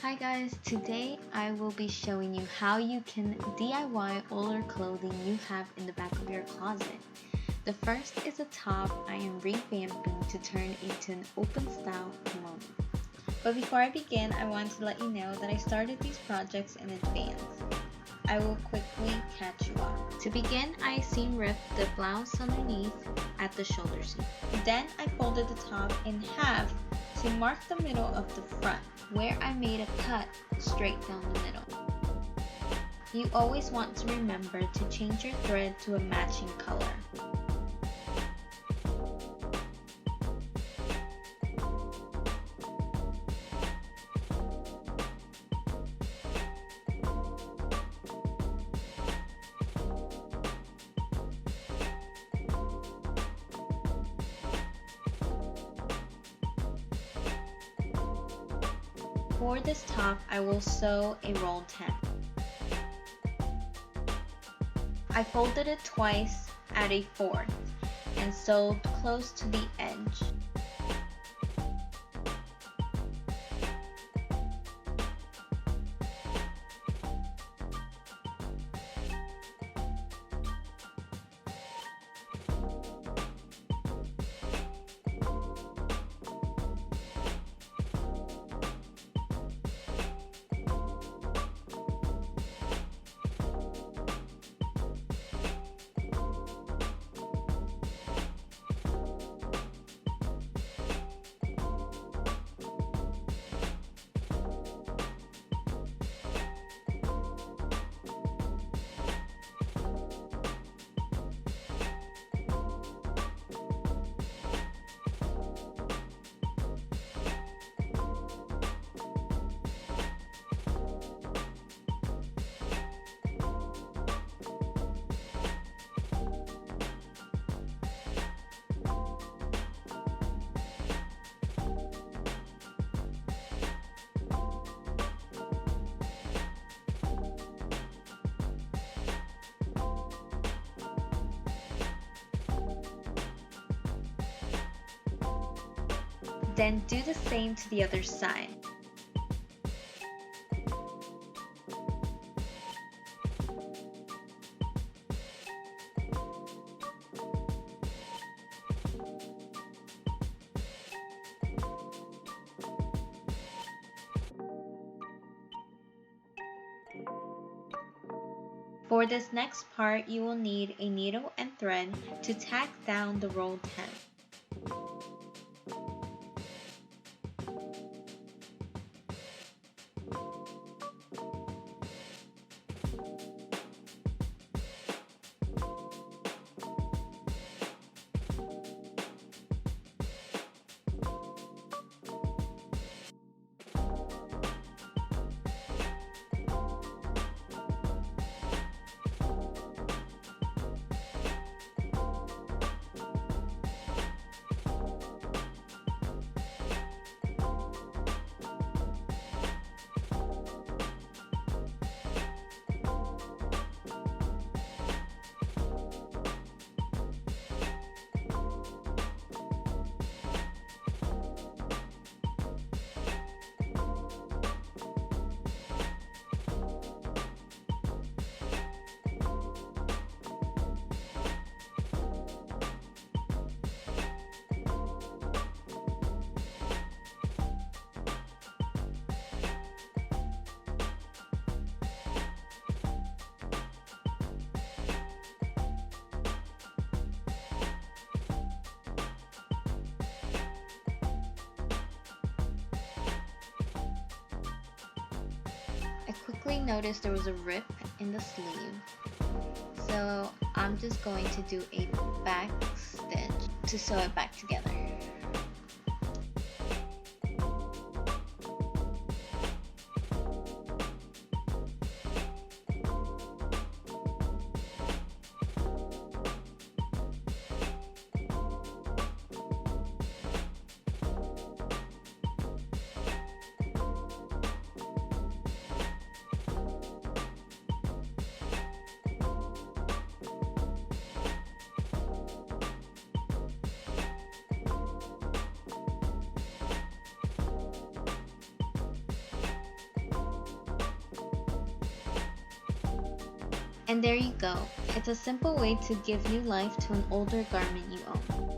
Hi guys, today I will be showing you how you can DIY older clothing you have in the back of your closet. The first is a top I am revamping to turn into an open style kimono. But before I begin, I want to let you know that I started these projects in advance. I will quickly catch you up. To begin, I seam ripped the blouse underneath at the shoulder seam. Then I folded the top in half to mark the middle of the front, where I made a cut straight down the middle. You always want to remember to change your thread to a matching color. For this top, I will sew a rolled hem. I folded it twice at a fourth and sewed close to the edge. Then do the same to the other side. For this next part, you will need a needle and thread to tack down the rolled hem. I quickly noticed there was a rip in the sleeve, so I'm just going to do a back stitch to sew it back together. And there you go. It's a simple way to give new life to an older garment you own.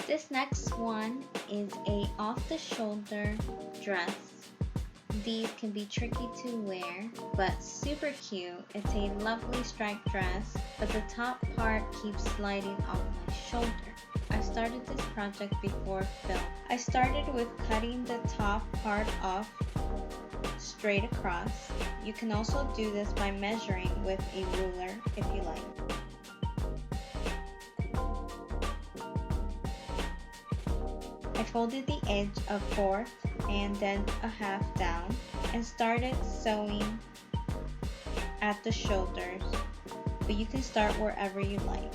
This next one is a off-the-shoulder dress. These can be tricky to wear, but super cute. It's a lovely striped dress, but the top part keeps sliding off my shoulder. I started this project before film. I started with cutting the top part off straight across. You can also do this by measuring with a ruler if you like. I folded the edge a fourth and then a half down and started sewing at the shoulders, but you can start wherever you like.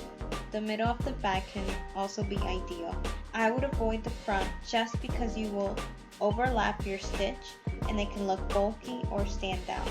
The middle of the back can also be ideal. I would avoid the front just because you will overlap your stitch and it can look bulky or stand out.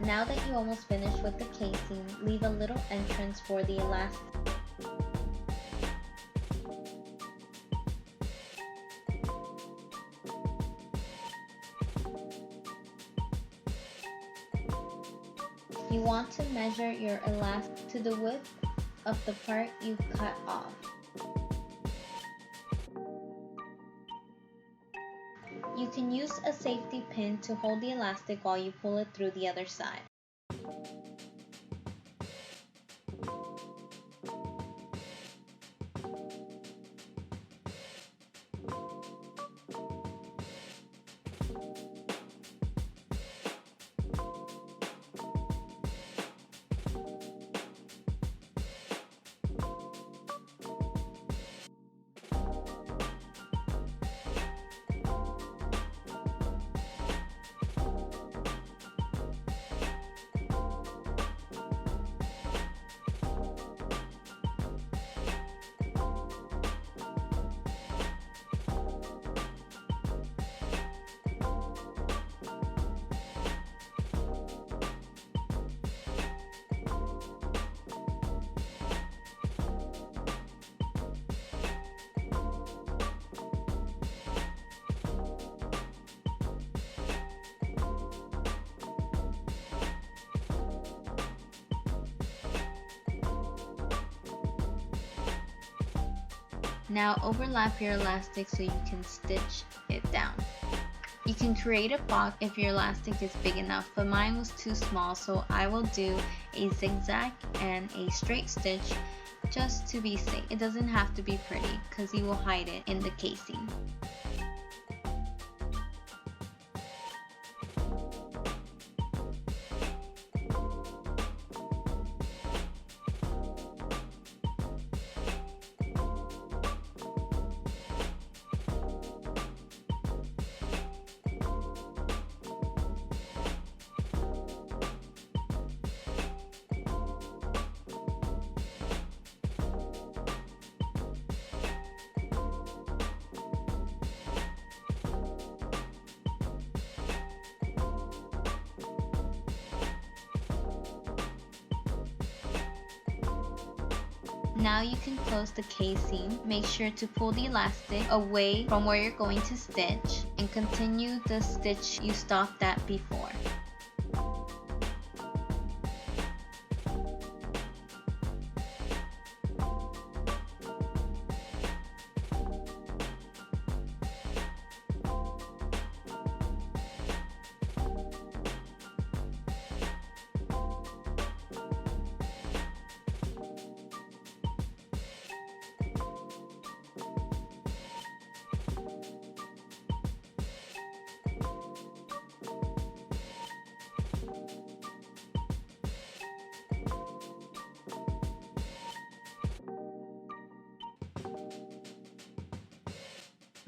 Now that you almost finished with the casing, leave a little entrance for the elastic. You want to measure your elastic to the width of the part you cut off. You can use a safety pin to hold the elastic while you pull it through the other side. Now overlap your elastic so you can stitch it down. You can create a box if your elastic is big enough, but mine was too small, so I will do a zigzag and a straight stitch just to be safe. It doesn't have to be pretty because you will hide it in the casing. Now you can close the casing. Make sure to pull the elastic away from where you're going to stitch and continue the stitch you stopped at before.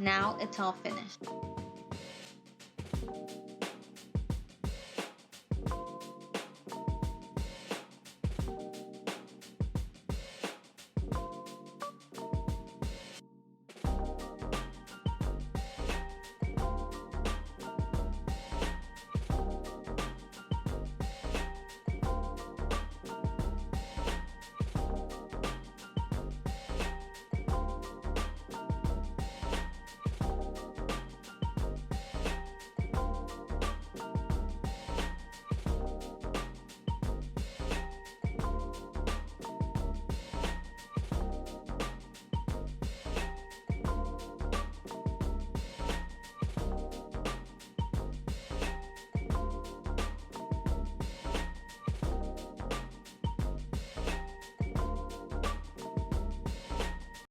Now it's all finished.